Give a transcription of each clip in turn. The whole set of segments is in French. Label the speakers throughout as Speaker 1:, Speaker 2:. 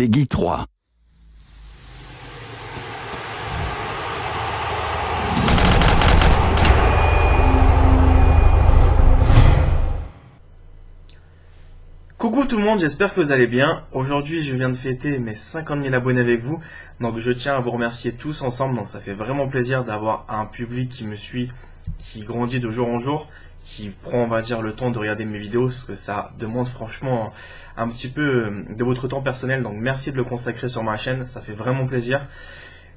Speaker 1: Peggy 3.
Speaker 2: Coucou tout le monde, j'espère que vous allez bien. Aujourd'hui, je viens de fêter mes 50 000 abonnés avec vous. Donc je tiens à vous remercier tous ensemble. Donc ça fait vraiment plaisir d'avoir un public qui me suit, qui grandit de jour en jour, qui prend, on va dire, le temps de regarder mes vidéos, parce que ça demande franchement un petit peu de votre temps personnel. Donc merci de le consacrer sur ma chaîne, ça fait vraiment plaisir.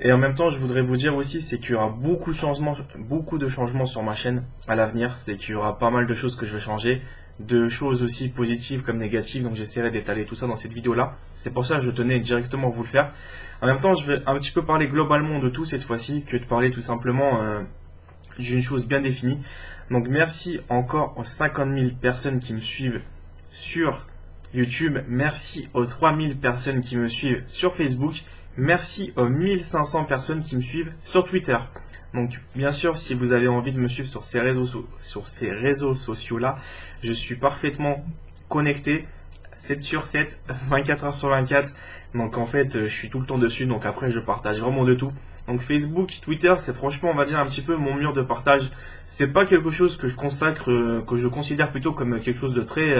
Speaker 2: Et en même temps, je voudrais vous dire aussi, c'est qu'il y aura beaucoup de changements sur ma chaîne à l'avenir. C'est qu'il y aura pas mal de choses que je vais changer, de choses aussi positives comme négatives. Donc j'essaierai d'étaler tout ça dans cette vidéo-là. C'est pour ça que je tenais directement à vous le faire. En même temps, je vais un petit peu parler globalement de tout cette fois-ci, que de parler tout simplement d'une chose bien définie. Donc merci encore aux 50 000 personnes qui me suivent sur YouTube. Merci aux 3000 personnes qui me suivent sur Facebook. Merci aux 1500 personnes qui me suivent sur Twitter. Donc bien sûr, si vous avez envie de me suivre sur ces réseaux sociaux-là, je suis parfaitement connecté 7 sur 7, 24 heures sur 24. Donc en fait, je suis tout le temps dessus. Donc après, je partage vraiment de tout. Donc Facebook, Twitter, c'est franchement, on va dire, un petit peu mon mur de partage. C'est pas quelque chose que je consacre, que je considère plutôt comme quelque chose de très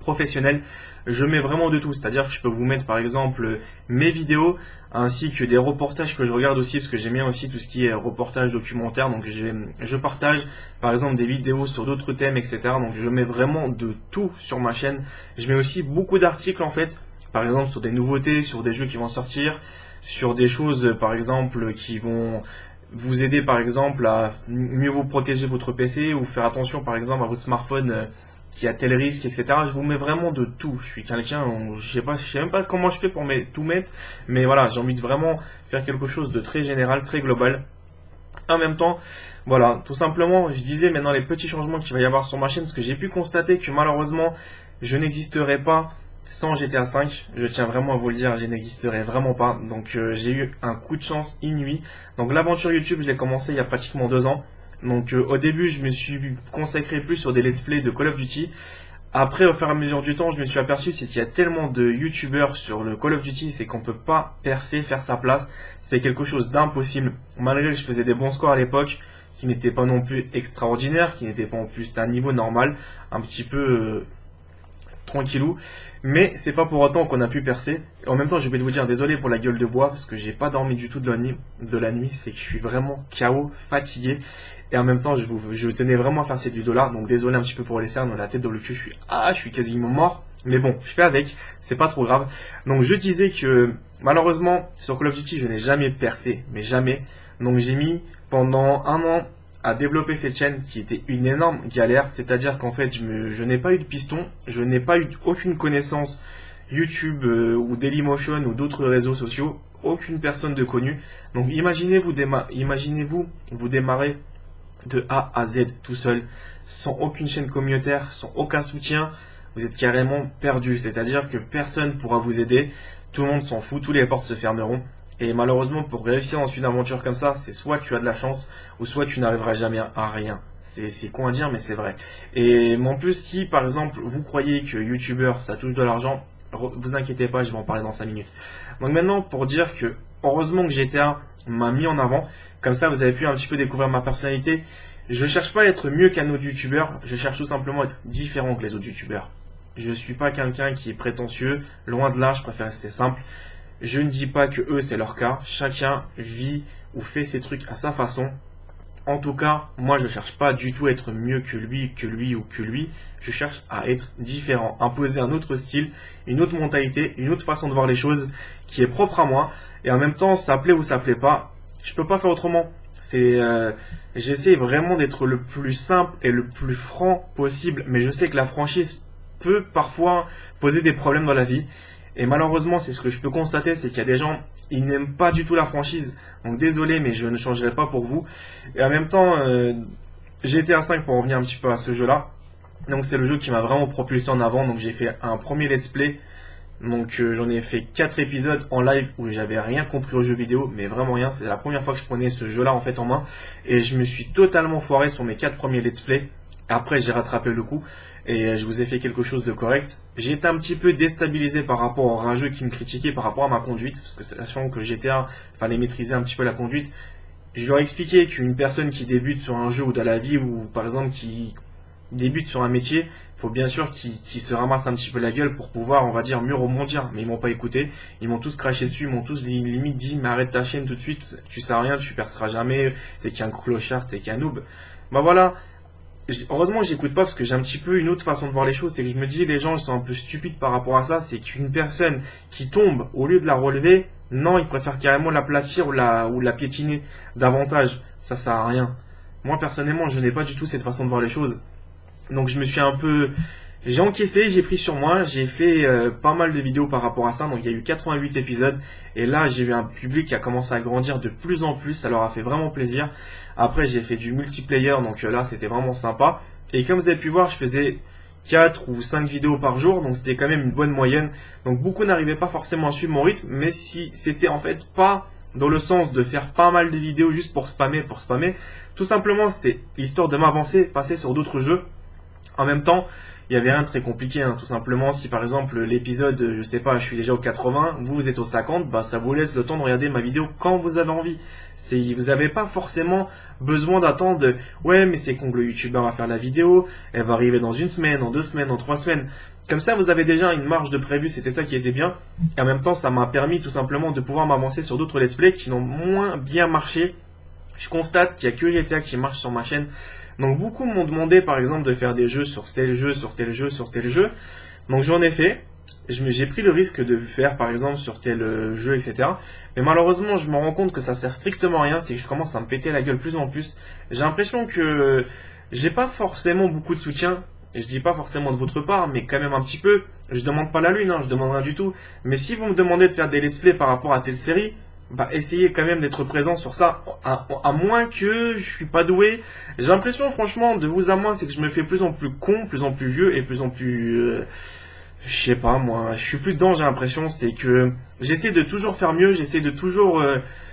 Speaker 2: professionnel. Je mets vraiment de tout, c'est-à-dire que je peux vous mettre par exemple mes vidéos ainsi que des reportages que je regarde aussi, parce que j'aime bien aussi tout ce qui est reportage documentaire. Donc je partage par exemple des vidéos sur d'autres thèmes, etc. Donc je mets vraiment de tout sur ma chaîne. Je mets aussi beaucoup d'articles en fait, par exemple sur des nouveautés, sur des jeux qui vont sortir, sur des choses par exemple qui vont vous aider par exemple à mieux vous protéger votre PC, ou faire attention par exemple à votre smartphone qui a tel risque, etc. Je vous mets vraiment de tout. Je suis quelqu'un, je sais même pas comment je fais pour tout mettre, mais voilà, j'ai envie de vraiment faire quelque chose de très général, très global. En même temps, voilà, tout simplement, je disais maintenant les petits changements qu'il va y avoir sur ma chaîne, parce que j'ai pu constater que malheureusement, je n'existerai pas sans GTA V. Je tiens vraiment à vous le dire, je n'existerai vraiment pas. Donc j'ai eu un coup de chance inouï. Donc l'aventure YouTube, je l'ai commencé il y a pratiquement 2 ans. Donc au début, je me suis consacré plus sur des let's play de Call of Duty. Après, au fur et à mesure du temps, je me suis aperçu c'est qu'il y a tellement de youtubeurs sur le Call of Duty, c'est qu'on peut pas percer, faire sa place. C'est quelque chose d'impossible. Malgré que je faisais des bons scores à l'époque, qui n'étaient pas non plus extraordinaires, qui n'étaient pas en plus d'un niveau normal, un petit peu tranquillou, mais c'est pas pour autant qu'on a pu percer. En même temps, je vais vous dire désolé pour la gueule de bois, parce que j'ai pas dormi du tout de la nuit, c'est que je suis vraiment KO, fatigué, et en même temps je tenais vraiment à faire cette vidéo là, donc désolé un petit peu pour les cernes, la tête dans le cul, je suis quasiment mort, mais bon, je fais avec, c'est pas trop grave. Donc je disais que malheureusement sur Call of Duty je n'ai jamais percé, mais jamais. Donc j'ai mis pendant 1 an à développer cette chaîne qui était une énorme galère, c'est-à-dire qu'en fait je n'ai pas eu de piston, je n'ai pas eu aucune connaissance YouTube ou Dailymotion ou d'autres réseaux sociaux, aucune personne de connue. Donc imaginez-vous vous démarrer de A à Z tout seul, sans aucune chaîne communautaire, sans aucun soutien, vous êtes carrément perdu, c'est-à-dire que personne ne pourra vous aider, tout le monde s'en fout, toutes les portes se fermeront. Et malheureusement, pour réussir dans une aventure comme ça, c'est soit tu as de la chance, ou soit tu n'arriveras jamais à rien. C'est con à dire, mais c'est vrai. Et en plus, si par exemple, vous croyez que YouTubeur, ça touche de l'argent, vous inquiétez pas, je vais en parler dans 5 minutes. Donc maintenant, pour dire que, heureusement que GTA m'a mis en avant, comme ça vous avez pu un petit peu découvrir ma personnalité. Je cherche pas à être mieux qu'un autre YouTubeur, je cherche tout simplement à être différent que les autres YouTubeurs. Je suis pas quelqu'un qui est prétentieux, loin de là, je préfère rester simple. Je ne dis pas que eux c'est leur cas, chacun vit ou fait ses trucs à sa façon. En tout cas, moi je cherche pas du tout à être mieux que lui ou que lui. Je cherche à être différent, imposer un autre style, une autre mentalité, une autre façon de voir les choses qui est propre à moi. Et en même temps, ça plaît ou ça plaît pas, je peux pas faire autrement. J'essaie vraiment d'être le plus simple et le plus franc possible, mais je sais que la franchise peut parfois poser des problèmes dans la vie. Et malheureusement, c'est ce que je peux constater, c'est qu'il y a des gens, ils n'aiment pas du tout la franchise. Donc désolé, mais je ne changerai pas pour vous. Et en même temps, GTA 5 pour revenir un petit peu à ce jeu-là. Donc c'est le jeu qui m'a vraiment propulsé en avant. Donc j'ai fait un premier let's play. Donc j'en ai fait 4 épisodes en live où j'avais rien compris au jeu vidéo, mais vraiment rien. C'est la première fois que je prenais ce jeu-là en fait en main. Et je me suis totalement foiré sur mes 4 premiers let's play. Après, j'ai rattrapé le coup et je vous ai fait quelque chose de correct. J'ai été un petit peu déstabilisé par rapport à un jeu qui me critiquait par rapport à ma conduite, parce que sachant que GTA, fallait maîtriser un petit peu la conduite. Je leur ai expliqué qu'une personne qui débute sur un jeu ou dans la vie, ou par exemple qui débute sur un métier, il faut bien sûr qu'ils se ramassent un petit peu la gueule pour pouvoir, on va dire, mieux rebondir. Mais ils m'ont pas écouté, ils m'ont tous craché dessus, ils m'ont tous limite dit, mais arrête ta chaîne tout de suite, tu sais rien, tu perceras jamais, t'es qu'un clochard, t'es qu'un noob. Bah voilà, heureusement que j'écoute pas parce que j'ai un petit peu une autre façon de voir les choses, c'est que je me dis les gens ils sont un peu stupides par rapport à ça, c'est qu'une personne qui tombe au lieu de la relever, non, ils préfèrent carrément l'aplatir ou la piétiner davantage. Ça sert à rien. Moi personnellement, je n'ai pas du tout cette façon de voir les choses. Donc je me suis un peu j'ai encaissé, j'ai pris sur moi, j'ai fait pas mal de vidéos par rapport à ça, donc il y a eu 88 épisodes, et là j'ai eu un public qui a commencé à grandir de plus en plus, ça leur a fait vraiment plaisir. Après j'ai fait du multiplayer, donc là c'était vraiment sympa, et comme vous avez pu voir, je faisais 4 ou 5 vidéos par jour, donc c'était quand même une bonne moyenne, donc beaucoup n'arrivaient pas forcément à suivre mon rythme, mais si c'était en fait pas dans le sens de faire pas mal de vidéos juste pour spammer, tout simplement c'était l'histoire de m'avancer, passer sur d'autres jeux. En même temps, il y avait rien de très compliqué, hein. Tout simplement, si par exemple l'épisode, je sais pas, je suis déjà au 80, vous êtes au 50, bah ça vous laisse le temps de regarder ma vidéo quand vous avez envie. Vous n'avez pas forcément besoin d'attendre, ouais mais c'est quand le youtubeur va faire la vidéo, elle va arriver dans une semaine, dans 2 semaines, dans 3 semaines. Comme ça, vous avez déjà une marge de prévu, c'était ça qui était bien. Et en même temps, ça m'a permis tout simplement de pouvoir m'avancer sur d'autres let's play qui n'ont moins bien marché. Je constate qu'il n'y a que GTA qui marche sur ma chaîne. Donc beaucoup m'ont demandé par exemple de faire des jeux sur tel jeu, sur tel jeu, sur tel jeu. Donc j'en ai fait. J'ai pris le risque de faire par exemple sur tel jeu, etc. Mais malheureusement je me rends compte que ça sert strictement à rien. C'est que je commence à me péter la gueule plus en plus. J'ai l'impression que j'ai pas forcément beaucoup de soutien. Et je dis pas forcément de votre part, mais quand même un petit peu. Je demande pas la lune, hein, je demande rien du tout. Mais si vous me demandez de faire des let's play par rapport à telle série, bah essayez quand même d'être présent sur ça, à moins que je suis pas doué. J'ai l'impression franchement de vous à moi, c'est que je me fais plus en plus con, plus en plus vieux et plus en plus je sais pas moi, je suis plus dedans, j'ai l'impression. C'est que j'essaie de toujours faire mieux, j'essaie de toujours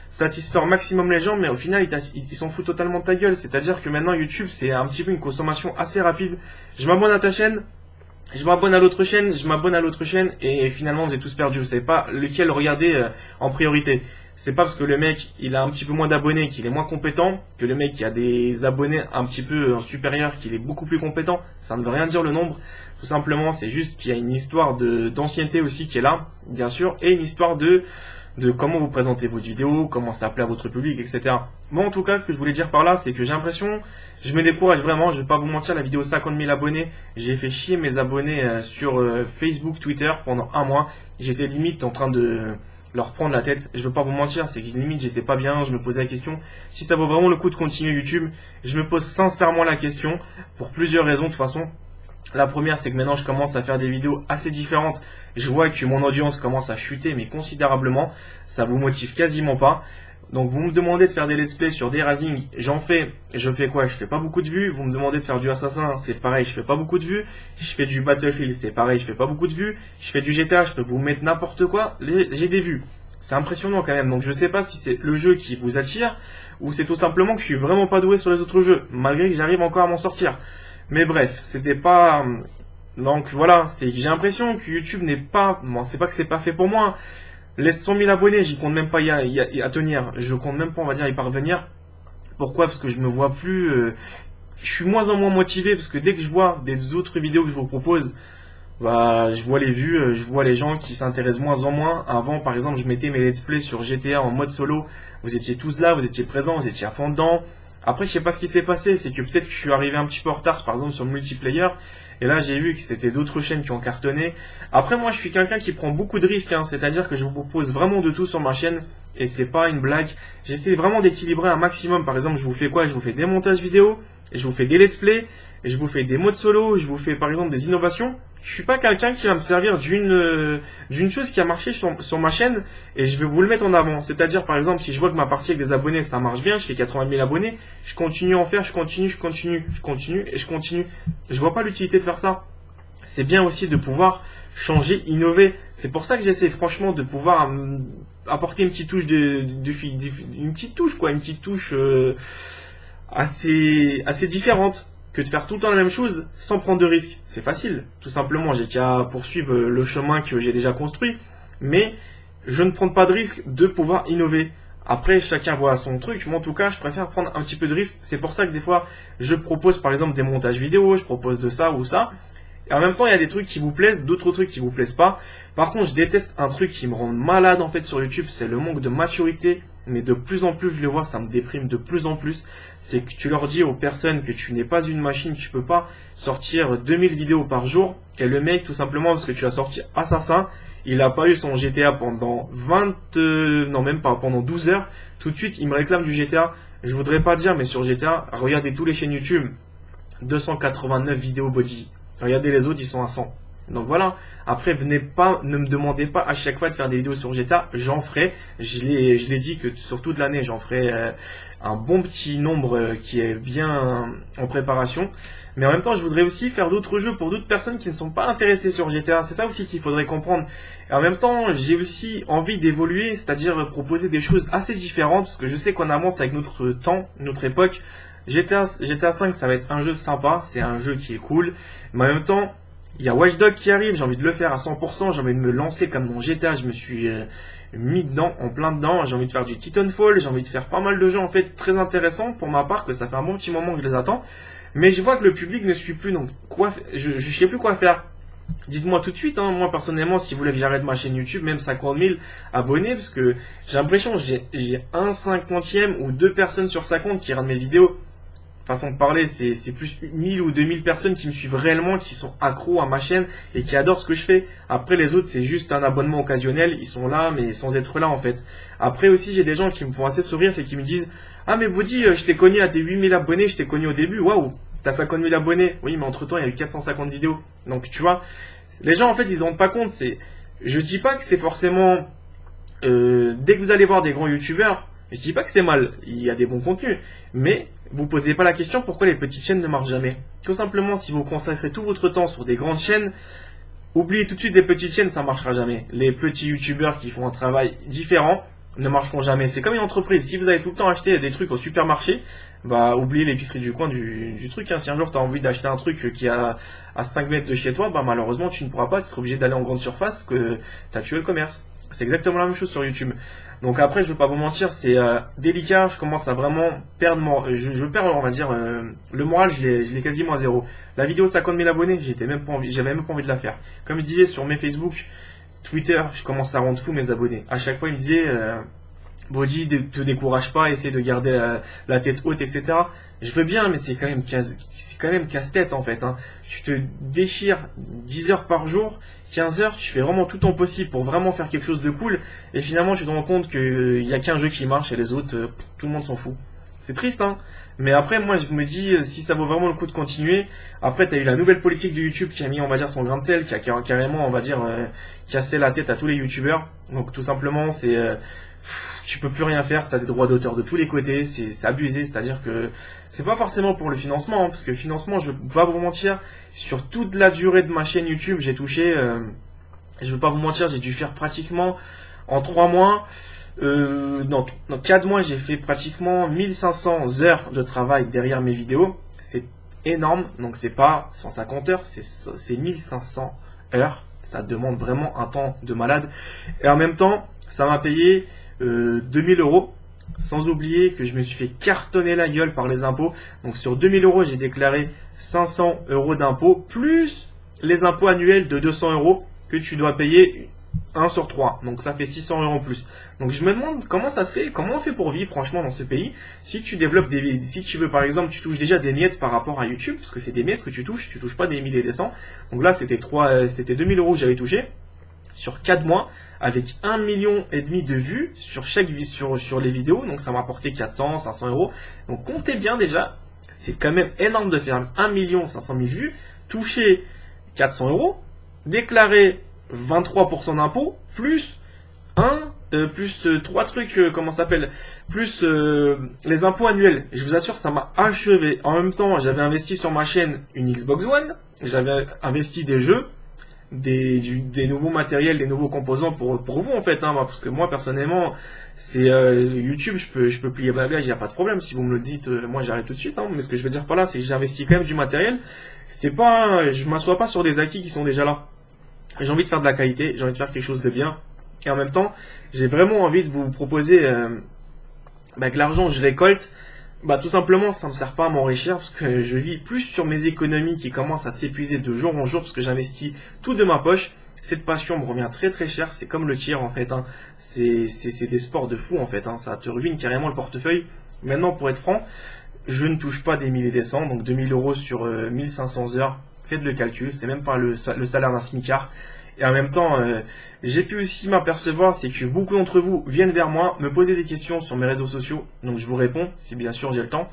Speaker 2: satisfaire au maximum les gens, mais au final ils s'en foutent totalement de ta gueule. C'est à dire que maintenant YouTube c'est un petit peu une consommation assez rapide. Je m'abonne à ta chaîne, je m'abonne à l'autre chaîne, je m'abonne à l'autre chaîne, et finalement vous êtes tous perdus. Vous savez pas lequel regarder en priorité. C'est pas parce que le mec il a un petit peu moins d'abonnés qu'il est moins compétent, que le mec qui a des abonnés un petit peu supérieurs qu'il est beaucoup plus compétent. Ça ne veut rien dire le nombre. Tout simplement, c'est juste qu'il y a une histoire d'ancienneté aussi qui est là, bien sûr, et une histoire de comment vous présentez votre vidéo, comment ça plaît à votre public, etc. Bon, en tout cas, ce que je voulais dire par là, c'est que j'ai l'impression, je me décourage vraiment, je vais pas vous mentir, la vidéo 50 000 abonnés, j'ai fait chier mes abonnés sur Facebook, Twitter pendant un mois. J'étais limite en train de leur prendre la tête. Je veux pas vous mentir, c'est que limite j'étais pas bien, je me posais la question, si ça vaut vraiment le coup de continuer YouTube. Je me pose sincèrement la question, pour plusieurs raisons de toute façon. La première, c'est que maintenant je commence à faire des vidéos assez différentes. Je vois que mon audience commence à chuter, mais considérablement. Ça vous motive quasiment pas. Donc vous me demandez de faire des let's play sur des Rising, j'en fais. Je fais quoi? Je fais pas beaucoup de vues. Vous me demandez de faire du Assassin, c'est pareil, je fais pas beaucoup de vues. Je fais du Battlefield, c'est pareil, je fais pas beaucoup de vues. Je fais du GTA, je peux vous mettre n'importe quoi. J'ai des vues. C'est impressionnant quand même. Donc je sais pas si c'est le jeu qui vous attire, ou c'est tout simplement que je suis vraiment pas doué sur les autres jeux, malgré que j'arrive encore à m'en sortir. Mais bref, c'était pas... Donc voilà, j'ai l'impression que YouTube n'est pas... Bon, c'est pas que c'est pas fait pour moi. Les 100 000 abonnés, j'y compte même pas à tenir. Je compte même pas, on va dire, y parvenir. Pourquoi? Parce que je me vois plus... je suis moins en moins motivé, parce que dès que je vois des autres vidéos que je vous propose, bah, je vois les vues, je vois les gens qui s'intéressent moins en moins. Avant, par exemple, je mettais mes let's play sur GTA en mode solo. Vous étiez tous là, vous étiez présents, vous étiez à fond dedans. Après, je sais pas ce qui s'est passé, c'est que peut-être que je suis arrivé un petit peu en retard, par exemple sur le multiplayer, et là j'ai vu que c'était d'autres chaînes qui ont cartonné. Après, moi je suis quelqu'un qui prend beaucoup de risques, hein, c'est-à-dire que je vous propose vraiment de tout sur ma chaîne, et c'est pas une blague. J'essaie vraiment d'équilibrer un maximum. Par exemple, je vous fais quoi? Je vous fais des montages vidéo, je vous fais des let's play, je vous fais des modes solo, je vous fais par exemple des innovations. Je suis pas quelqu'un qui va me servir d'une chose qui a marché sur ma chaîne et je vais vous le mettre en avant. C'est-à-dire par exemple si je vois que ma partie avec des abonnés ça marche bien, je fais 80 000 abonnés, je continue à en faire, je continue. Je vois pas l'utilité de faire ça. C'est bien aussi de pouvoir changer, innover. C'est pour ça que j'essaie franchement de pouvoir apporter une petite touche une petite touche assez différente. que de faire tout le temps la même chose sans prendre de risques. C'est facile, tout simplement. J'ai qu'à poursuivre le chemin que j'ai déjà construit, mais je ne prends pas de risque de pouvoir innover. Après, chacun voit son truc. Moi, en tout cas, je préfère prendre un petit peu de risque. C'est pour ça que des fois, je propose par exemple des montages vidéo, je propose de ça ou ça. Et en même temps, il y a des trucs qui vous plaisent, d'autres trucs qui vous plaisent pas. Par contre, je déteste un truc qui me rend malade en fait sur YouTube, c'est le manque de maturité. Mais de plus en plus, je le vois, ça me déprime de plus en plus. C'est que tu leur dis aux personnes que tu n'es pas une machine, tu peux pas sortir 2000 vidéos par jour. Et le mec, tout simplement, parce que tu as sorti Assassin, il a pas eu son GTA pendant non même pas, pendant 12 heures. Tout de suite, il me réclame du GTA. Je voudrais pas dire, mais sur GTA, regardez tous les chaînes YouTube. 289 vidéos body. Regardez les autres, ils sont à 100. Donc voilà. Après, ne me demandez pas à chaque fois de faire des vidéos sur GTA. J'en ferai. Je l'ai dit que sur toute l'année, j'en ferai un bon petit nombre qui est bien en préparation. Mais en même temps, je voudrais aussi faire d'autres jeux pour d'autres personnes qui ne sont pas intéressées sur GTA. C'est ça aussi qu'il faudrait comprendre. Et en même temps, j'ai aussi envie d'évoluer, c'est-à-dire proposer des choses assez différentes, parce que je sais qu'on avance avec notre temps, notre époque. GTA 5, ça va être un jeu sympa, c'est un jeu qui est cool, mais en même temps, il y a Watch Dogs qui arrive, j'ai envie de le faire à 100%, j'ai envie de me lancer comme mon GTA, je me suis mis dedans, en plein dedans, j'ai envie de faire du Titanfall, j'ai envie de faire pas mal de jeux en fait très intéressants pour ma part, que ça fait un bon petit moment que je les attends, mais je vois que le public ne suit plus, donc je sais plus quoi faire. Dites-moi tout de suite, hein, moi personnellement, si vous voulez que j'arrête ma chaîne YouTube, même 50 000 abonnés, parce que j'ai l'impression que j'ai un 50e ou 2 personnes sur 50 qui regardent mes vidéos. Façon de parler, c'est plus 1000 ou 2000 personnes qui me suivent réellement, qui sont accros à ma chaîne et qui adorent ce que je fais. Après, les autres, c'est juste un abonnement occasionnel. Ils sont là, mais sans être là, en fait. Après aussi, j'ai des gens qui me font assez sourire, c'est qui me disent, ah, mais Body, je t'ai connu à tes 8000 abonnés, je t'ai connu au début. Waouh, t'as 50 000 abonnés. Oui, mais entre temps, il y a eu 450 vidéos. Donc, tu vois, les gens, en fait, ils se rendent pas compte. Je dis pas que c'est forcément, dès que vous allez voir des grands youtubeurs, je dis pas que c'est mal, il y a des bons contenus, mais vous posez pas la question pourquoi les petites chaînes ne marchent jamais. Tout simplement, si vous consacrez tout votre temps sur des grandes chaînes, oubliez tout de suite les petites chaînes, ça marchera jamais. Les petits youtubeurs qui font un travail différent ne marcheront jamais. C'est comme une entreprise, si vous allez tout le temps acheter des trucs au supermarché, bah oubliez l'épicerie du coin du truc. Hein. Si un jour tu as envie d'acheter un truc qui est à 5 mètres de chez toi, bah malheureusement tu ne pourras pas, tu seras obligé d'aller en grande surface que tu as tué le commerce. C'est exactement la même chose sur YouTube. Donc après, je ne vais pas vous mentir, c'est délicat. Je commence à vraiment perdre je perds, on va dire, le moral. Je l'ai quasiment à zéro. La vidéo 50 000 abonnés, j'avais même pas envie de la faire. Comme je disais sur mes Facebook, Twitter, je commence à rendre fou mes abonnés. À chaque fois, ils me disaient, Body, te décourage pas, essaie de garder la tête haute, etc. Je veux bien, mais c'est quand même casse-tête en fait. Hein. Tu te déchires 10 heures par jour, 15 heures, tu fais vraiment tout ton possible pour vraiment faire quelque chose de cool, et finalement tu te rends compte qu'il n'y a qu'un jeu qui marche et les autres, tout le monde s'en fout. C'est triste, hein. Mais après, moi, je me dis, si ça vaut vraiment le coup de continuer. Après, tu as eu la nouvelle politique de YouTube qui a mis, on va dire, son grain de sel, qui a carrément, on va dire, cassé la tête à tous les YouTubeurs. Donc, tout simplement, tu peux plus rien faire, tu as des droits d'auteur de tous les côtés, c'est abusé, c'est-à-dire que c'est pas forcément pour le financement, hein, parce que le financement, je vais pas vous mentir, sur toute la durée de ma chaîne YouTube, j'ai touché, je vais pas vous mentir, j'ai dû faire pratiquement en 3 mois, dans 4 mois, j'ai fait pratiquement 1500 heures de travail derrière mes vidéos. C'est énorme, donc c'est pas 150 heures, c'est 1500 heures. Ça demande vraiment un temps de malade. Et en même temps, ça m'a payé 2000 euros. Sans oublier que je me suis fait cartonner la gueule par les impôts. Donc sur 2000 euros, j'ai déclaré 500 euros d'impôts, plus les impôts annuels de 200 euros que tu dois payer 1 sur 3, donc ça fait 600 euros en plus. Donc je me demande comment ça se fait, comment on fait pour vivre franchement dans ce pays. Si tu développes si tu veux par exemple, tu touches déjà des miettes par rapport à YouTube, parce que c'est des miettes que tu touches pas des milliers et des cents. Donc là c'était 2000 euros que j'avais touché sur 4 mois, avec 1,5 million de vues sur sur les vidéos, donc ça m'a apporté 400, 500 euros. Donc comptez bien déjà, c'est quand même énorme de faire 1 500 000 vues, toucher 400 euros, déclarer 23% d'impôts, plus 3 trucs, comment ça s'appelle, plus les impôts annuels. Et je vous assure, ça m'a achevé. En même temps, j'avais investi sur ma chaîne une Xbox One, j'avais investi des jeux, des nouveaux matériels, des nouveaux composants pour vous en fait, hein, parce que moi personnellement, c'est YouTube, je peux plier ma bagage, il n'y a pas de problème. Si vous me le dites, moi j'arrête tout de suite. Hein, mais ce que je veux dire par là, c'est que j'investis quand même du matériel. C'est pas, je m'assois pas sur des acquis qui sont déjà là. J'ai envie de faire de la qualité, j'ai envie de faire quelque chose de bien. Et en même temps, j'ai vraiment envie de vous proposer que l'argent que je récolte, tout simplement, ça me sert pas à m'enrichir parce que je vis plus sur mes économies qui commencent à s'épuiser de jour en jour parce que j'investis tout de ma poche. Cette passion me revient très très cher, c'est comme le tir en fait, hein. C'est des sports de fou en fait, hein. Ça te ruine carrément le portefeuille. Maintenant, pour être franc, je ne touche pas des milliers et des cents, donc 2000 € sur 1500 heures. Faites le calcul, c'est même pas le salaire d'un smicard. Et en même temps, j'ai pu aussi m'apercevoir, c'est que beaucoup d'entre vous viennent vers moi, me poser des questions sur mes réseaux sociaux, donc je vous réponds, si bien sûr j'ai le temps.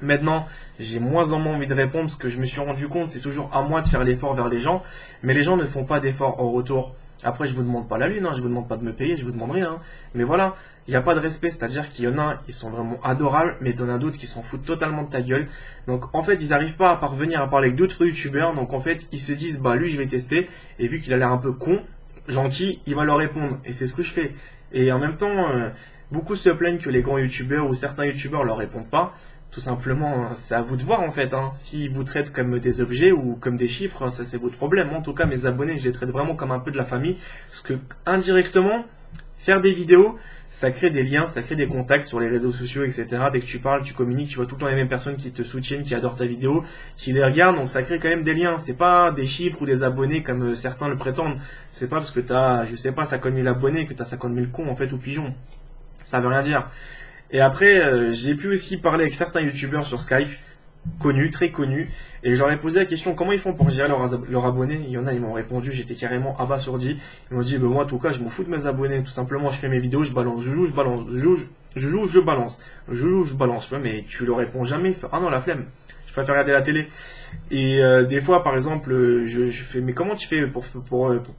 Speaker 2: Maintenant, j'ai moins en moins envie de répondre, parce que je me suis rendu compte, c'est toujours à moi de faire l'effort vers les gens, mais les gens ne font pas d'effort en retour. Après, je vous demande pas la lune, hein, je vous demande pas de me payer, je vous demande rien. Hein. Mais voilà, il n'y a pas de respect, c'est-à-dire qu'il y en a, ils sont vraiment adorables, mais il y en a d'autres qui s'en foutent totalement de ta gueule. Donc en fait, ils n'arrivent pas à parvenir à parler avec d'autres youtubeurs, donc en fait, ils se disent, lui je vais tester, et vu qu'il a l'air un peu con, gentil, il va leur répondre, et c'est ce que je fais. Et en même temps, beaucoup se plaignent que les grands youtubeurs ou certains youtubeurs leur répondent pas. Tout simplement, c'est à vous de voir en fait. Hein. S'ils vous traitent comme des objets ou comme des chiffres, ça c'est votre problème. En tout cas, mes abonnés, je les traite vraiment comme un peu de la famille. Parce que indirectement, faire des vidéos, ça crée des liens, ça crée des contacts sur les réseaux sociaux, etc. Dès que tu parles, tu communiques, tu vois tout le temps les mêmes personnes qui te soutiennent, qui adorent ta vidéo, qui les regardent. Donc ça crée quand même des liens. C'est pas des chiffres ou des abonnés comme certains le prétendent. C'est pas parce que t'as, je sais pas, 50 000 abonnés que t'as 50 000 cons en fait ou pigeons. Ça veut rien dire. Et après, j'ai pu aussi parler avec certains youtubeurs sur Skype, connus, très connus, et j'aurais posé la question comment ils font pour gérer leurs abonnés. Il y en a, ils m'ont répondu, j'étais carrément abasourdi. Ils m'ont dit, moi en tout cas, je m'en fous de mes abonnés, tout simplement, je fais mes vidéos, je balance, je joue, je balance, je balance, je balance. Mais tu leur réponds jamais, ah non, la flemme, je préfère regarder la télé. Et des fois, par exemple, je fais, mais comment tu fais pour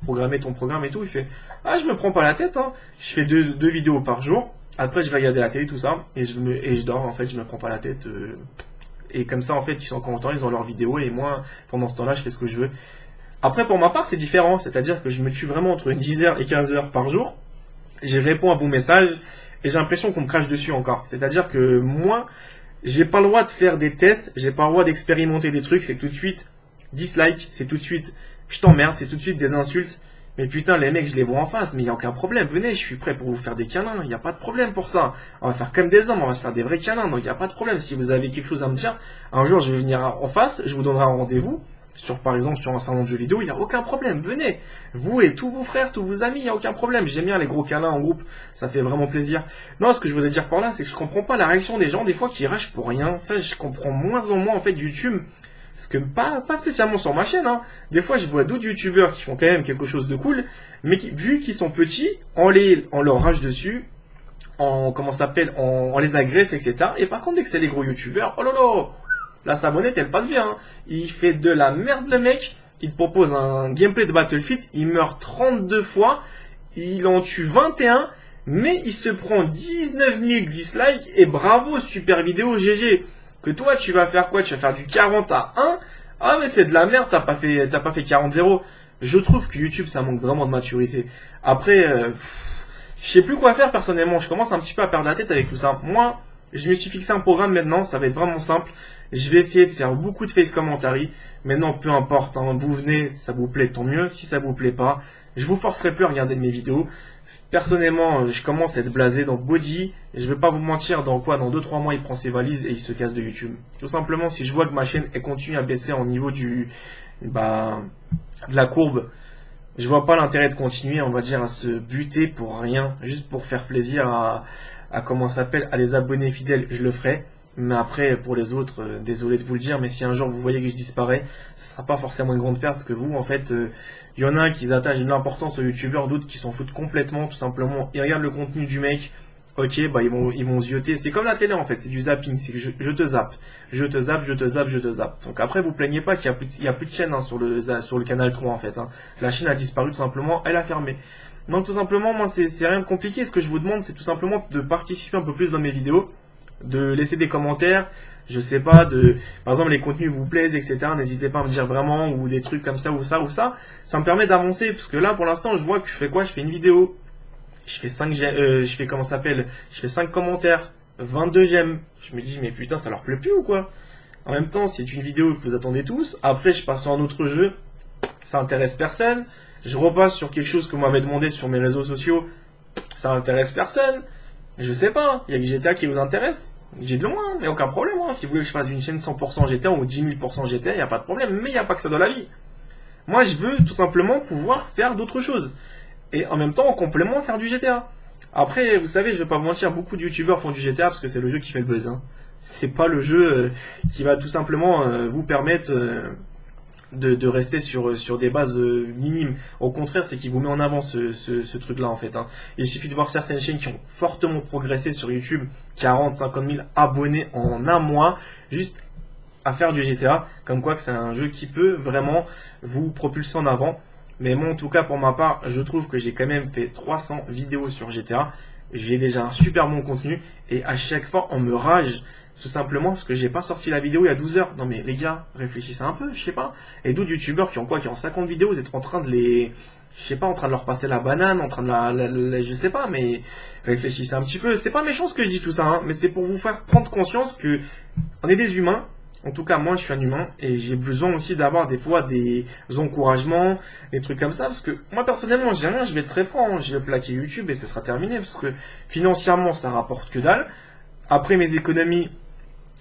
Speaker 2: programmer ton programme et tout? Il fait, je me prends pas la tête, hein. Je fais deux vidéos par jour. Après, je vais regarder la télé, tout ça, et je dors, en fait, je me prends pas la tête. Et comme ça, en fait, ils sont contents, ils ont leur vidéo, et moi, pendant ce temps-là, je fais ce que je veux. Après, pour ma part, c'est différent, c'est-à-dire que je me tue vraiment entre 10 heures et 15 heures par jour. Je réponds à vos messages, et j'ai l'impression qu'on me crache dessus encore. C'est-à-dire que moi, j'ai pas le droit de faire des tests, j'ai pas le droit d'expérimenter des trucs, c'est tout de suite dislike, c'est tout de suite je t'emmerde, c'est tout de suite des insultes. Mais putain, les mecs, je les vois en face, mais il n'y a aucun problème. Venez, je suis prêt pour vous faire des câlins. Il n'y a pas de problème pour ça. On va faire comme des hommes, on va se faire des vrais câlins. Donc il n'y a pas de problème. Si vous avez quelque chose à me dire, un jour, je vais venir en face, je vous donnerai un rendez-vous. Par exemple, sur un salon de jeux vidéo, il n'y a aucun problème. Venez. Vous et tous vos frères, tous vos amis, il n'y a aucun problème. J'aime bien les gros câlins en groupe. Ça fait vraiment plaisir. Non, ce que je voulais dire par là, c'est que je comprends pas la réaction des gens, des fois, qui ragent pour rien. Ça, je comprends moins en moins, en fait, YouTube. Parce que pas spécialement sur ma chaîne, hein. Des fois, je vois d'autres youtubeurs qui font quand même quelque chose de cool, mais vu qu'ils sont petits, on leur rage dessus, on les agresse, etc. Et par contre, dès que c'est les gros youtubeurs, oh là là, la savonnette, elle passe bien, hein. Il fait de la merde, le mec. Il te propose un gameplay de Battlefield, il meurt 32 fois, il en tue 21, mais il se prend 19 000 dislikes, et bravo, super vidéo, GG. Que toi, tu vas faire quoi? Tu vas faire du 40 à 1? Ah, mais c'est de la merde, t'as pas fait 40-0. Je trouve que YouTube, ça manque vraiment de maturité. Après, je sais plus quoi faire personnellement. Je commence un petit peu à perdre la tête avec tout ça. Moi, je me suis fixé un programme maintenant, ça va être vraiment simple. Je vais essayer de faire beaucoup de face commentary. Maintenant, peu importe, hein, vous venez, ça vous plaît, tant mieux. Si ça vous plaît pas, je vous forcerai plus à regarder mes vidéos. Personnellement, je commence à être blasé, donc Body, je vais pas vous mentir, dans 2-3 mois, il prend ses valises et il se casse de YouTube. Tout simplement, si je vois que ma chaîne, elle continue à baisser au niveau de la courbe, je vois pas l'intérêt de continuer, on va dire, à se buter pour rien, juste pour faire plaisir à des abonnés fidèles, je le ferai. Mais après, pour les autres, désolé de vous le dire, mais si un jour vous voyez que je disparais, ce sera pas forcément une grande perte, parce que vous, en fait, il y en a qui attachent de l'importance aux youtubeurs, d'autres qui s'en foutent complètement, tout simplement. Ils regardent le contenu du mec, ok, ils vont zioter. C'est comme la télé, en fait, c'est du zapping, c'est que je te zappe. Je te zappe, je te zappe, je te zappe. Donc après, vous plaignez pas qu'il y a plus de chaîne, hein, sur le canal 3, en fait, hein. La chaîne a disparu, tout simplement, elle a fermé. Donc tout simplement, moi, c'est rien de compliqué. Ce que je vous demande, c'est tout simplement de participer un peu plus dans mes vidéos, de laisser des commentaires, je sais pas, par exemple, les contenus vous plaisent, etc. N'hésitez pas à me dire vraiment, ou des trucs comme ça, ou ça, ou ça. Ça me permet d'avancer, parce que là, pour l'instant, je vois que je fais quoi? Je fais une vidéo, je fais 5 comment ça s'appelle? Je fais 5 commentaires, 22 j'aime. Je me dis, mais putain, ça leur plaît plus ou quoi? En même temps, c'est une vidéo que vous attendez tous. Après, je passe sur un autre jeu, ça intéresse personne. Je repasse sur quelque chose que vous m'avez demandé sur mes réseaux sociaux, ça intéresse personne. Je sais pas, il y a que GTA qui vous intéresse. J'ai de loin, mais aucun problème. Hein. Si vous voulez que je fasse une chaîne 100% GTA ou 10 000% GTA, il n'y a pas de problème. Mais il n'y a pas que ça dans la vie. Moi, je veux tout simplement pouvoir faire d'autres choses. Et en même temps, en complément, faire du GTA. Après, vous savez, je vais pas vous mentir, beaucoup de youtubeurs font du GTA parce que c'est le jeu qui fait le buzz. Hein. C'est pas le jeu qui va tout simplement vous permettre de rester sur des bases minimes. Au contraire, c'est qu'il vous met en avant ce truc-là en fait. Hein. Il suffit de voir certaines chaînes qui ont fortement progressé sur YouTube, 40, 50 000 abonnés en un mois, juste à faire du GTA, comme quoi que c'est un jeu qui peut vraiment vous propulser en avant. Mais moi en tout cas pour ma part, je trouve que j'ai quand même fait 300 vidéos sur GTA. J'ai déjà un super bon contenu et à chaque fois on me rage. Tout simplement parce que j'ai pas sorti la vidéo il y a 12 heures. Non mais les gars, réfléchissez un peu, je sais pas. Et d'autres youtubeurs qui ont quoi? Qui ont 50 vidéos, vous êtes en train de les... Je sais pas, en train de leur passer la banane, en train de je sais pas, mais réfléchissez un petit peu. C'est pas méchant ce que je dis tout ça, hein, mais c'est pour vous faire prendre conscience que on est des humains. En tout cas, moi je suis un humain et j'ai besoin aussi d'avoir des fois des encouragements, des trucs comme ça. Parce que moi personnellement, j'ai rien, je vais être très franc, hein, je vais plaquer YouTube et ce sera terminé. Parce que financièrement, ça rapporte que dalle. Après mes économies,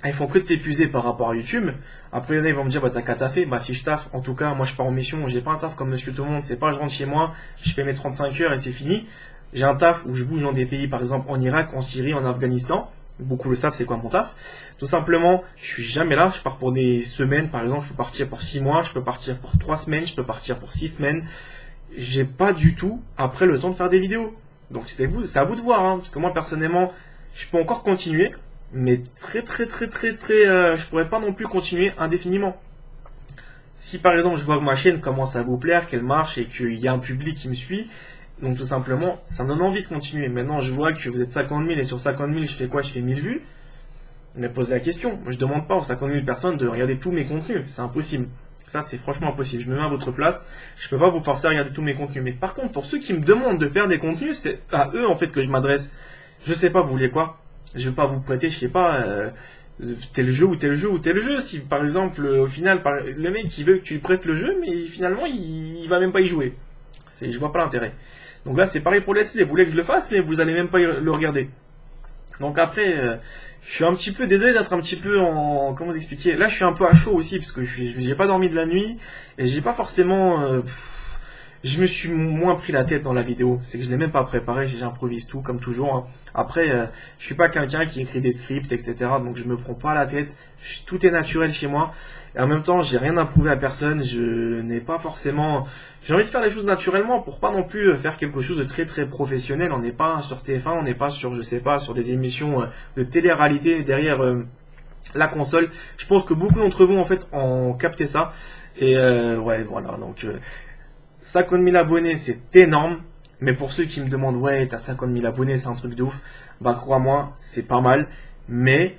Speaker 2: ils font que de s'épuiser par rapport à YouTube. Après, il y en a, ils vont me dire, bah, t'as qu'à taffer. Bah, si je taffe, en tout cas, moi, je pars en mission, j'ai pas un taf comme monsieur tout le monde. C'est pas, je rentre chez moi, je fais mes 35 heures et c'est fini. J'ai un taf où je bouge dans des pays, par exemple, en Irak, en Syrie, en Afghanistan. Beaucoup le savent, c'est quoi mon taf. Tout simplement, je suis jamais là. Je pars pour des semaines, par exemple, je peux partir pour 6 mois, je peux partir pour 3 semaines, je peux partir pour 6 semaines. J'ai pas du tout, après, le temps de faire des vidéos. Donc, c'est à vous de voir, hein. Parce que moi, personnellement, je peux encore continuer. Mais je pourrais pas non plus continuer indéfiniment. Si par exemple je vois que ma chaîne commence à vous plaire, qu'elle marche et qu'il y a un public qui me suit, donc tout simplement, ça me donne envie de continuer. Maintenant je vois que vous êtes 50 000 et sur 50 000 je fais quoi? Je fais 1000 vues. Mais pose la question. Je demande pas aux 50 000 personnes de regarder tous mes contenus. C'est impossible. Ça c'est franchement impossible. Je me mets à votre place. Je peux pas vous forcer à regarder tous mes contenus. Mais par contre pour ceux qui me demandent de faire des contenus, c'est à eux en fait que je m'adresse. Je sais pas, vous voulez quoi? Je vais pas vous prêter, je sais pas, tel jeu ou tel jeu ou tel jeu. Si par exemple, au final, le mec il veut que tu lui prêtes le jeu, mais finalement il va même pas y jouer. Je vois pas l'intérêt. Donc là c'est pareil pour Let's Play. Vous voulez que je le fasse, mais vous allez même pas le regarder. Donc après, je suis un petit peu désolé d'être un petit peu en... Comment vous expliquer? Là je suis un peu à chaud aussi, parce que j'ai pas dormi de la nuit, et j'ai pas forcément... je me suis moins pris la tête dans la vidéo, c'est que je l'ai même pas préparé, j'improvise tout comme toujours. Hein. Après, je suis pas quelqu'un qui écrit des scripts, etc. Donc je me prends pas la tête, tout est naturel chez moi. Et en même temps, j'ai rien à prouver à personne, je n'ai pas forcément... J'ai envie de faire les choses naturellement pour pas non plus faire quelque chose de très professionnel. On n'est pas sur TF1, on n'est pas sur, je sais pas, sur des émissions de télé-réalité derrière la console. Je pense que beaucoup d'entre vous en fait ont capté ça. Et ouais, voilà, donc... 50 000 abonnés, c'est énorme. Mais pour ceux qui me demandent, ouais, t'as 50 000 abonnés, c'est un truc de ouf. Bah, crois-moi, c'est pas mal. Mais,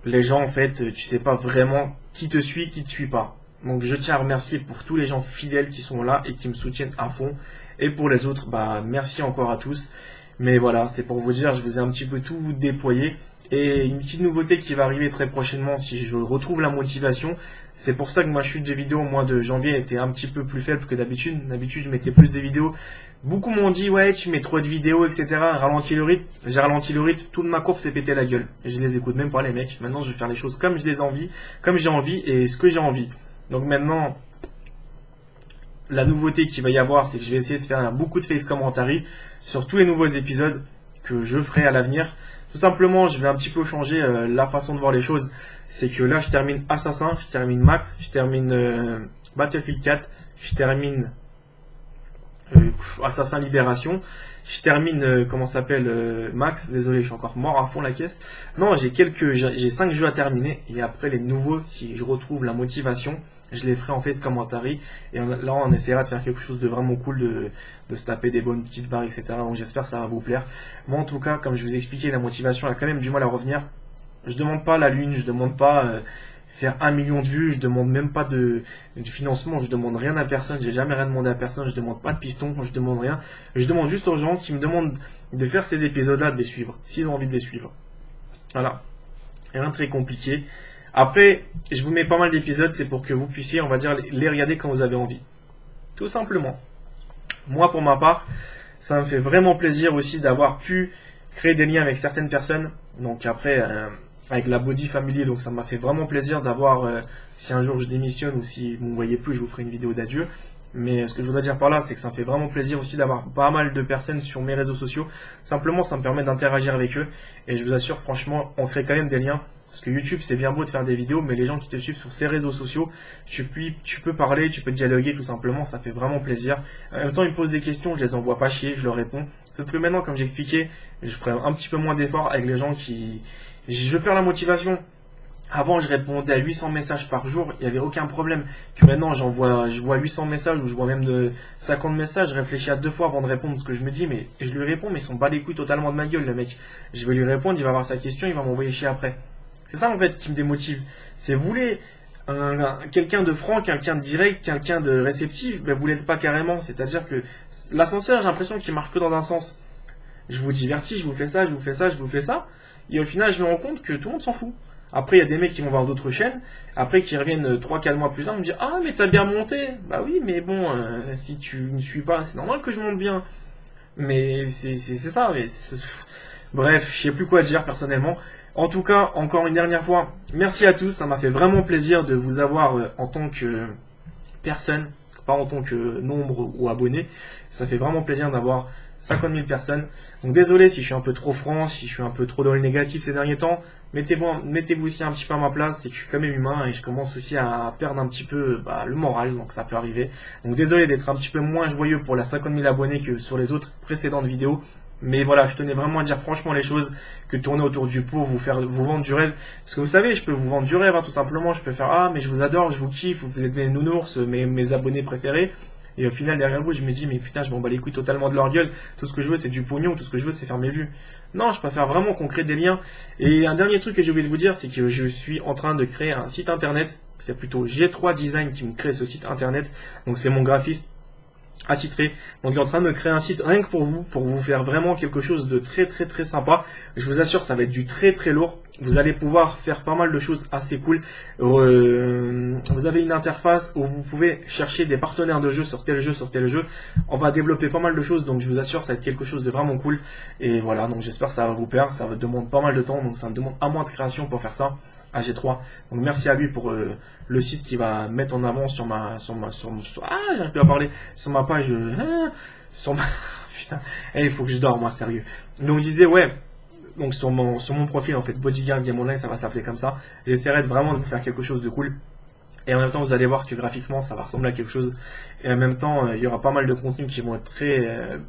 Speaker 2: les gens, en fait, tu sais pas vraiment qui te suit, qui te suit pas. Donc, je tiens à remercier pour tous les gens fidèles qui sont là et qui me soutiennent à fond. Et pour les autres, bah, merci encore à tous. Mais voilà, c'est pour vous dire, je vous ai un petit peu tout déployé. Et une petite nouveauté qui va arriver très prochainement si je retrouve la motivation. C'est pour ça que ma chute de vidéo au mois de janvier était un petit peu plus faible que d'habitude. D'habitude, je mettais plus de vidéos. Beaucoup m'ont dit, ouais, tu mets trop de vidéos, etc. Ralentis le rythme. J'ai ralenti le rythme. Toute ma courbe s'est pété la gueule. Et je les écoute même pas, les mecs. Maintenant, je vais faire les choses comme je les envie, comme j'ai envie et ce que j'ai envie. Donc maintenant, la nouveauté qu'il va y avoir, c'est que je vais essayer de faire beaucoup de face commentary sur tous les nouveaux épisodes que je ferai à l'avenir. Tout simplement, je vais un petit peu changer la façon de voir les choses. C'est que là, je termine Assassin, je termine Max, je termine Battlefield 4, je termine Assassin Libération, je termine comment ça s'appelle Max. Désolé, je suis encore mort à fond la caisse. Non, j'ai 5 jeux à terminer et après les nouveaux, si je retrouve la motivation, je les ferai en face commentary et là on essaiera de faire quelque chose de vraiment cool, de se taper des bonnes petites barres, etc. Donc j'espère que ça va vous plaire. Moi en tout cas, comme je vous ai expliqué, la motivation a quand même du mal à revenir. Je demande pas la lune, je demande pas faire 1 million de vues, je demande même pas du financement, je demande rien à personne, j'ai jamais rien demandé à personne, je demande pas de piston, je demande rien. Je demande juste aux gens qui me demandent de faire ces épisodes-là, de les suivre, s'ils ont envie de les suivre. Voilà. Rien de très compliqué. Après, je vous mets pas mal d'épisodes, c'est pour que vous puissiez, on va dire, les regarder quand vous avez envie. Tout simplement. Moi, pour ma part, ça me fait vraiment plaisir aussi d'avoir pu créer des liens avec certaines personnes. Donc après, avec la Body Family, donc ça m'a fait vraiment plaisir d'avoir, si un jour je démissionne ou si vous ne me voyez plus, je vous ferai une vidéo d'adieu. Mais ce que je voudrais dire par là, c'est que ça me fait vraiment plaisir aussi d'avoir pas mal de personnes sur mes réseaux sociaux. Simplement, ça me permet d'interagir avec eux. Et je vous assure, franchement, on crée quand même des liens. Parce que YouTube, c'est bien beau de faire des vidéos, mais les gens qui te suivent sur ces réseaux sociaux, tu peux parler, tu peux dialoguer tout simplement, ça fait vraiment plaisir. En même temps, ils me posent des questions, je les envoie pas chier, je leur réponds. Sauf que maintenant, comme j'expliquais, je ferai un petit peu moins d'efforts avec les gens qui... Je perds la motivation. Avant, je répondais à 800 messages par jour, il n'y avait aucun problème. Que maintenant, je vois 800 messages ou je vois même de 50 messages, je réfléchis à 2 fois avant de répondre parce que je me dis, mais je lui réponds, mais ils sont bas les couilles totalement de ma gueule, le mec. Je vais lui répondre, il va avoir sa question, il va m'envoyer chier après. C'est ça en fait qui me démotive. C'est vous voulez quelqu'un de franc, quelqu'un de direct, quelqu'un de réceptif, ben vous l'êtes pas carrément. C'est-à-dire que l'ascenseur, j'ai l'impression qu'il marche que dans un sens. Je vous divertis, je vous fais ça, je vous fais ça, je vous fais ça. Et au final, je me rends compte que tout le monde s'en fout. Après, il y a des mecs qui vont voir d'autres chaînes, après qui reviennent 3-4 mois plus tard, me dire ah mais t'as bien monté. Bah oui, mais bon, si tu ne suis pas, c'est normal que je monte bien. Mais c'est ça. Bref, je sais plus quoi dire personnellement. En tout cas, encore une dernière fois, merci à tous. Ça m'a fait vraiment plaisir de vous avoir en tant que personne, pas en tant que nombre ou abonné. Ça fait vraiment plaisir d'avoir 50 000 personnes. Donc désolé si je suis un peu trop franc, si je suis un peu trop dans le négatif ces derniers temps. Mettez-vous aussi un petit peu à ma place. C'est que je suis quand même humain et je commence aussi à perdre un petit peu le moral. Donc ça peut arriver. Donc désolé d'être un petit peu moins joyeux pour la 50 000 abonnés que sur les autres précédentes vidéos. Mais voilà, je tenais vraiment à dire franchement les choses, que tourner autour du pot, vous vendre du rêve. Parce que vous savez, je peux vous vendre du rêve, tout simplement. Je peux faire ah mais je vous adore, je vous kiffe, vous êtes mes nounours, mes abonnés préférés. Et au final, derrière vous, je me dis, mais putain, je m'en bats les couilles totalement de leur gueule. Tout ce que je veux, c'est du pognon. Tout ce que je veux, c'est faire mes vues. Non, je préfère vraiment qu'on crée des liens. Et un dernier truc que j'ai oublié de vous dire, c'est que je suis en train de créer un site internet. C'est plutôt G3 Design qui me crée ce site internet. Donc, c'est mon graphiste attitré. Donc il est en train de créer un site rien que pour vous faire vraiment quelque chose de très très très sympa. Je vous assure, ça va être du très très lourd. Vous allez pouvoir faire pas mal de choses assez cool. Vous avez une interface où vous pouvez chercher des partenaires de jeux sur tel jeu, sur tel jeu. On va développer pas mal de choses, donc je vous assure, ça va être quelque chose de vraiment cool. Et voilà, donc j'espère que ça va vous plaire. Ça va demander pas mal de temps, donc ça me demande un mois de création pour faire ça. À G3. Donc merci à lui pour le site qui va mettre en avant sur j'arrive plus à parler, sur ma page, putain, il faut que je dors moi, sérieux. Donc je disais ouais, donc sur mon profil en fait, Bodyguard Game Online, ça va s'appeler comme ça. J'essaierai vraiment de vous faire quelque chose de cool. Et en même temps, vous allez voir que graphiquement, ça va ressembler à quelque chose. Et en même temps, il y aura pas mal de contenus qui vont être très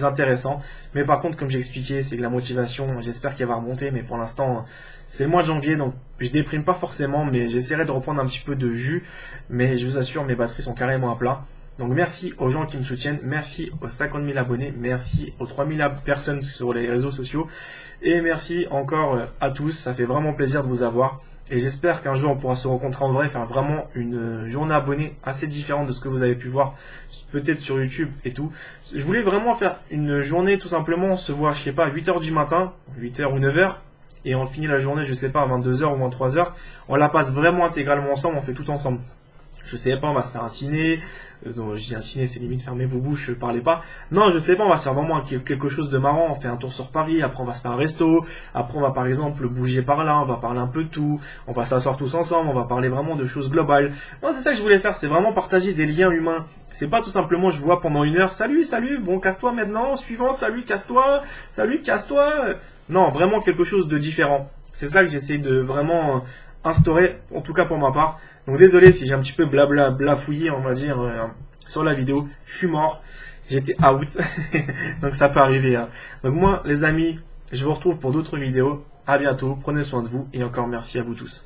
Speaker 2: intéressants. Mais par contre, comme j'ai expliqué, c'est que la motivation, j'espère qu'elle va remonter. Mais pour l'instant, c'est le mois de janvier, donc je déprime pas forcément. Mais j'essaierai de reprendre un petit peu de jus. Mais je vous assure, mes batteries sont carrément à plat. Donc merci aux gens qui me soutiennent, merci aux 50 000 abonnés, merci aux 3 000 personnes sur les réseaux sociaux. Et merci encore à tous, ça fait vraiment plaisir de vous avoir. Et j'espère qu'un jour on pourra se rencontrer en vrai, faire vraiment une journée abonnée assez différente de ce que vous avez pu voir peut-être sur YouTube et tout. Je voulais vraiment faire une journée tout simplement, on se voit je sais pas 8h du matin, 8h ou 9h. Et on finit la journée je sais pas à 22h ou 23h. On la passe vraiment intégralement ensemble, on fait tout ensemble. Je sais pas, on va se faire un ciné. Non, je dis un ciné, c'est limite fermez vos bouches, parlez pas. Non, je sais pas, on va se faire vraiment quelque chose de marrant. On fait un tour sur Paris, après on va se faire un resto. Après on va par exemple bouger par là, on va parler un peu de tout. On va s'asseoir tous ensemble, on va parler vraiment de choses globales. Non, c'est ça que je voulais faire, c'est vraiment partager des liens humains. C'est pas tout simplement je vous vois pendant une heure, salut, bon casse-toi maintenant, suivant, salut, casse-toi, salut, casse-toi. Non, vraiment quelque chose de différent. C'est ça que j'essaie de vraiment instauré, en tout cas pour ma part. Donc désolé si j'ai un petit peu blafouillé, on va dire, sur la vidéo. Je suis mort, j'étais out, donc ça peut arriver. Hein. Donc moi, les amis, je vous retrouve pour d'autres vidéos. À bientôt, prenez soin de vous et encore merci à vous tous.